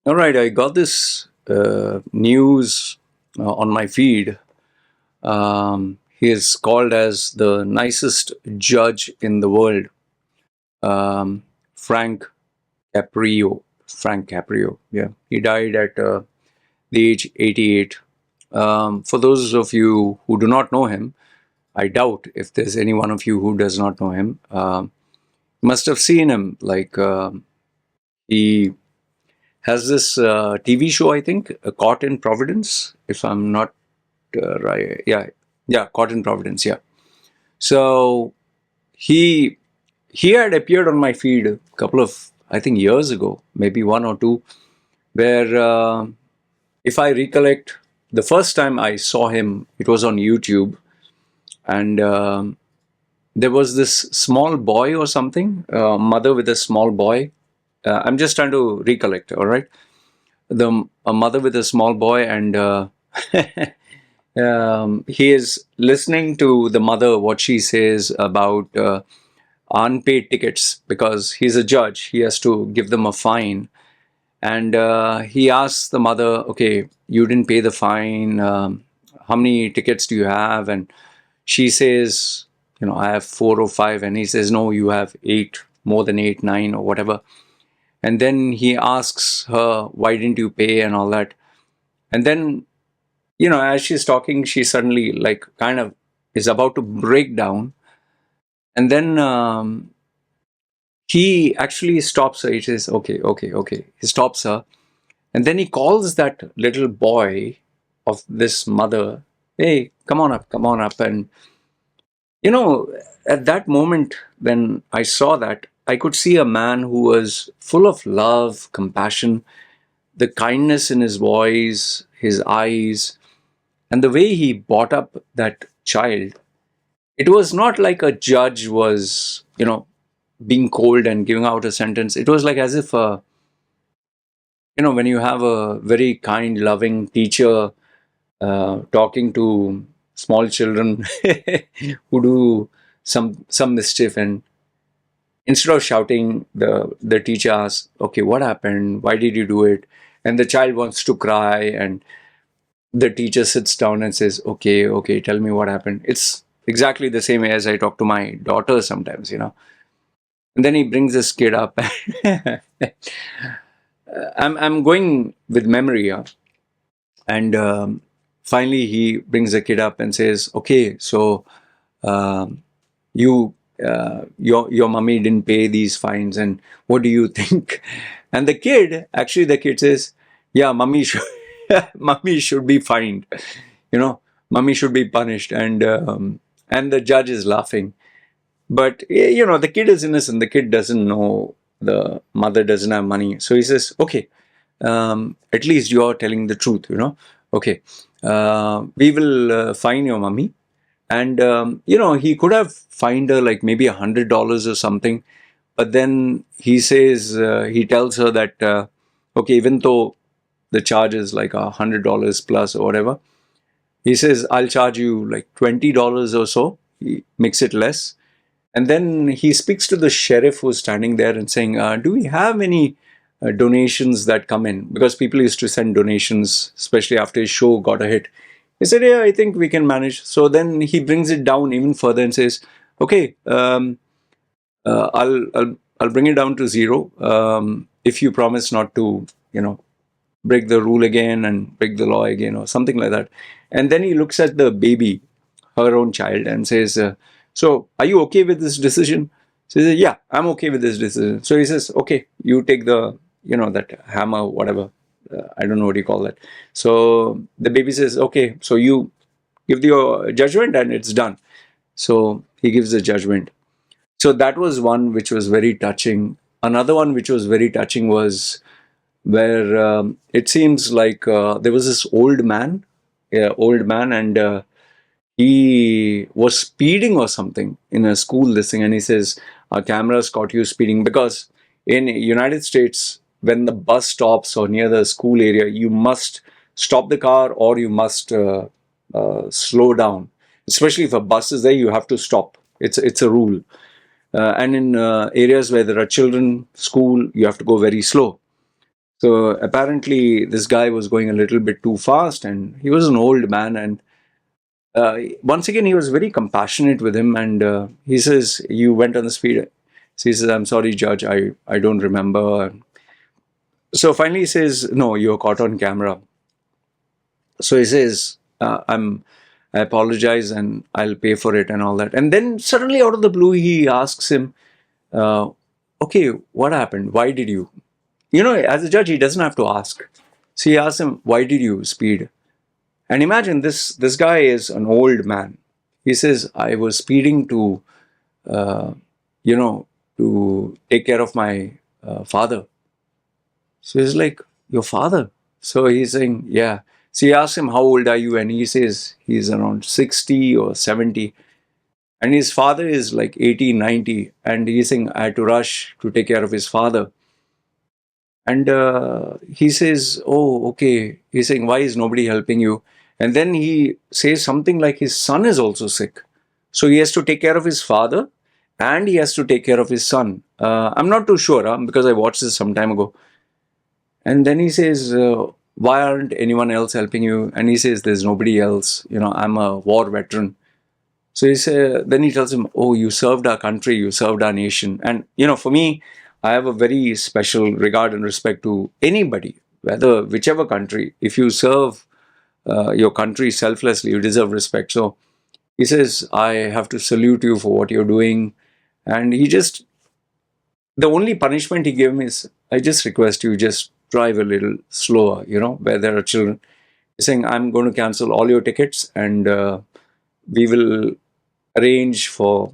All right, I got this news on my feed. He is called as the nicest judge in the world, um, Frank Caprio. Frank Caprio, yeah. He died at the age 88. For those of you who do not know him, I doubt if there's any one of you who does not know him. Must have seen him. He has this TV show, I think, Caught in Providence, if I'm not right. Yeah, Caught in Providence. Yeah. So he he had appeared on my feed a couple of, I think, years ago, maybe one or two, where if I recollect, the first time I saw him, it was on YouTube, and there was this small boy or something, mother with a small boy. I'm just trying to recollect. All right, a mother with a small boy, and he is listening to the mother what she says about unpaid tickets, because he's a judge. He has to give them a fine, and he asks the mother, "Okay, you didn't pay the fine. How many tickets do you have?" And she says, "I have 4 or 5." And he says, "No, you have 8, more than 8, 9, or whatever." And then he asks her, "Why didn't you pay?" and all that. And then, as she's talking, she suddenly, like, kind of is about to break down. And then he actually stops her. He says, "Okay, okay, okay." He stops her. And then he calls that little boy of this mother, "Hey, come on up." And, you know, at that moment when I saw that, I could see a man who was full of love, compassion, the kindness in his voice, his eyes, and the way he brought up that child. It was not like a judge was, being cold and giving out a sentence. It was like as if, when you have a very kind, loving teacher talking to small children who do some mischief, and instead of shouting, the teacher asks, "Okay, what happened? Why did you do it?" And the child wants to cry, and the teacher sits down and says, "Okay, okay, tell me what happened." It's exactly the same way as I talk to my daughter sometimes. And then he brings this kid up. I'm going with memory here. And finally, he brings the kid up and says, "Okay, so um, you, your mummy didn't pay these fines, and what do you think?" And the kid says, "Yeah, mummy should, mummy should be fined. Mummy should be punished." And the judge is laughing. But the kid is innocent. The kid doesn't know the mother doesn't have money. So he says, "Okay, at least you are telling the truth. Okay, we will fine your mummy." And he could have fined her like maybe $100 or something. But then he tells her that, okay, even though the charge is like $100 plus or whatever, he says, "I'll charge you like $20 or so." He makes it less. And then he speaks to the sheriff who's standing there and saying, "Do we have any donations that come in?" Because people used to send donations, especially after his show got a hit. He said, "Yeah, I think we can manage." So then he brings it down even further and says, "Okay, I'll bring it down to zero if you promise not to, break the rule again and break the law again," or something like that. And then he looks at the baby, her own child, and says, "So, are you okay with this decision?" She says, "Yeah, I'm okay with this decision." So he says, "Okay, you take that hammer, whatever. I don't know what you call that." So the baby says, "Okay, so you give your judgment and it's done." So he gives the judgment. So that was one which was very touching. Another one which was very touching was where it seems like there was this old man, and he was speeding or something in a school this thing, and he says, "Our cameras caught you speeding." Because in United States, when the bus stops or near the school area, you must stop the car, or you must slow down. Especially if a bus is there, you have to stop. It's a rule. And in areas where there are children, school, you have to go very slow. So apparently, this guy was going a little bit too fast, and he was an old man. And once again, he was very compassionate with him, and he says, "You went on the speed." So he says, "I'm sorry, judge, I don't remember." So finally, he says, "No, you're caught on camera." So he says, I apologize, and I'll pay for it and all that." And then suddenly, out of the blue, he asks him, uh, "Okay, what happened? Why did you?" As a judge, he doesn't have to ask. So he asks him, "Why did you speed?" And imagine this guy is an old man. He says, "I was speeding uh, you know, to take care of my father." So he's like, "Your father?" So he's saying, "Yeah." So he asks him, "How old are you?" And he says he's around 60 or 70. And his father is like 80, 90. And he's saying, "I had to rush to take care of his father." And he says, "Oh, okay." He's saying, "Why is nobody helping you?" And then he says something like his son is also sick. So he has to take care of his father and he has to take care of his son. I'm not too sure because I watched this some time ago. And then he says, "Why aren't anyone else helping you?" And he says, "There's nobody else. I'm a war veteran." So then he tells him, "Oh, you served our country, you served our nation." And, for me, I have a very special regard and respect to anybody, whichever country. If you serve your country selflessly, you deserve respect. So he says, "I have to salute you for what you're doing." And the only punishment he gave me is, "I just request you just drive a little slower, where there are children." He's saying, "I'm going to cancel all your tickets and we will arrange for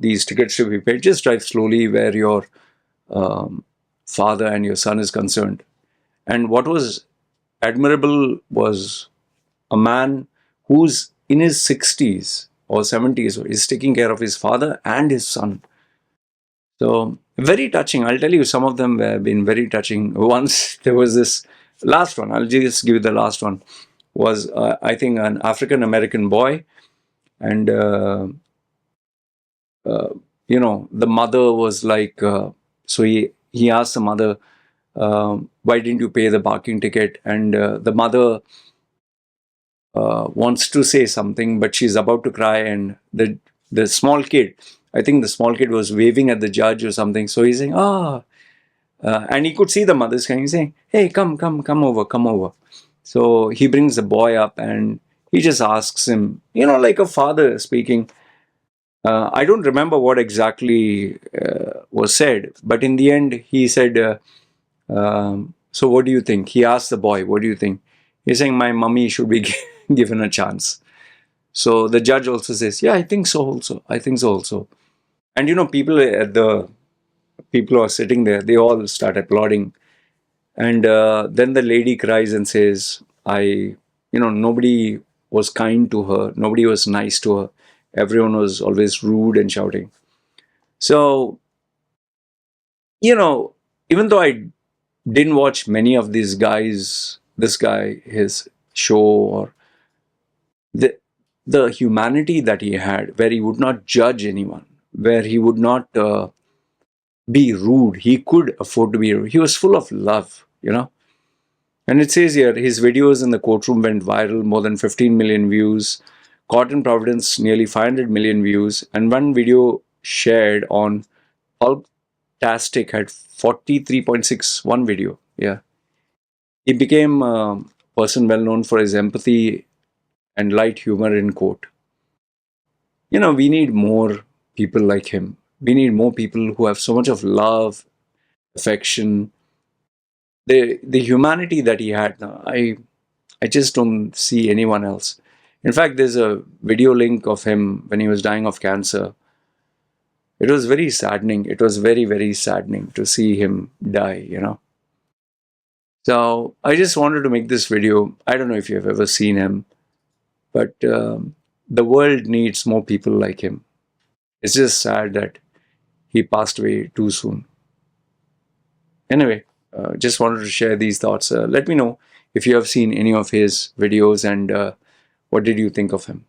these tickets to be paid. Just drive slowly where your um, father and your son is concerned." And what was admirable was a man who's in his 60s or 70s is taking care of his father and his son. So very touching. I'll tell you, some of them have been very touching. Once there was this last one. I'll just give you the last one. Was I think an African American boy, and uh, the mother was like, so he asked the mother, "Why didn't you pay the parking ticket?" And the mother wants to say something, but she's about to cry, and the small kid, I think the small kid was waving at the judge or something. So he's saying, "Ah," and he could see the mother's crying. He's saying, "Hey, come over, come over." So he brings the boy up, and he just asks him, like a father speaking. I don't remember what exactly was said, but in the end, he said, "So what do you think?" He asked the boy, "What do you think?" He's saying, "My mummy should be given a chance." So the judge also says, "Yeah, I think so also. I think so also." And people who are sitting there, they all start applauding. And then the lady cries and says, nobody was kind to her. Nobody was nice to her. Everyone was always rude and shouting. So, you know, even though I didn't watch many of these guys, this guy, his show, or the, the humanity that he had, where he would not judge anyone, where he would not be rude. He could afford to be rude. He was full of love. And it says here, his videos in the courtroom went viral, more than 15 million views. Caught in Providence, nearly 500 million views. And one video shared on Pulptastic had 43.61 video. Yeah. He became a person well known for his empathy and light humor in court. We need more people like him. We need more people who have so much of love, affection, the humanity that he had. I just don't see anyone else. In fact, there's a video link of him when he was dying of cancer. It was very saddening. It was very, very saddening to see him die. So I just wanted to make this video. I don't know if you've ever seen him, but the world needs more people like him. It's just sad that he passed away too soon. Anyway, just wanted to share these thoughts. Let me know if you have seen any of his videos and what did you think of him.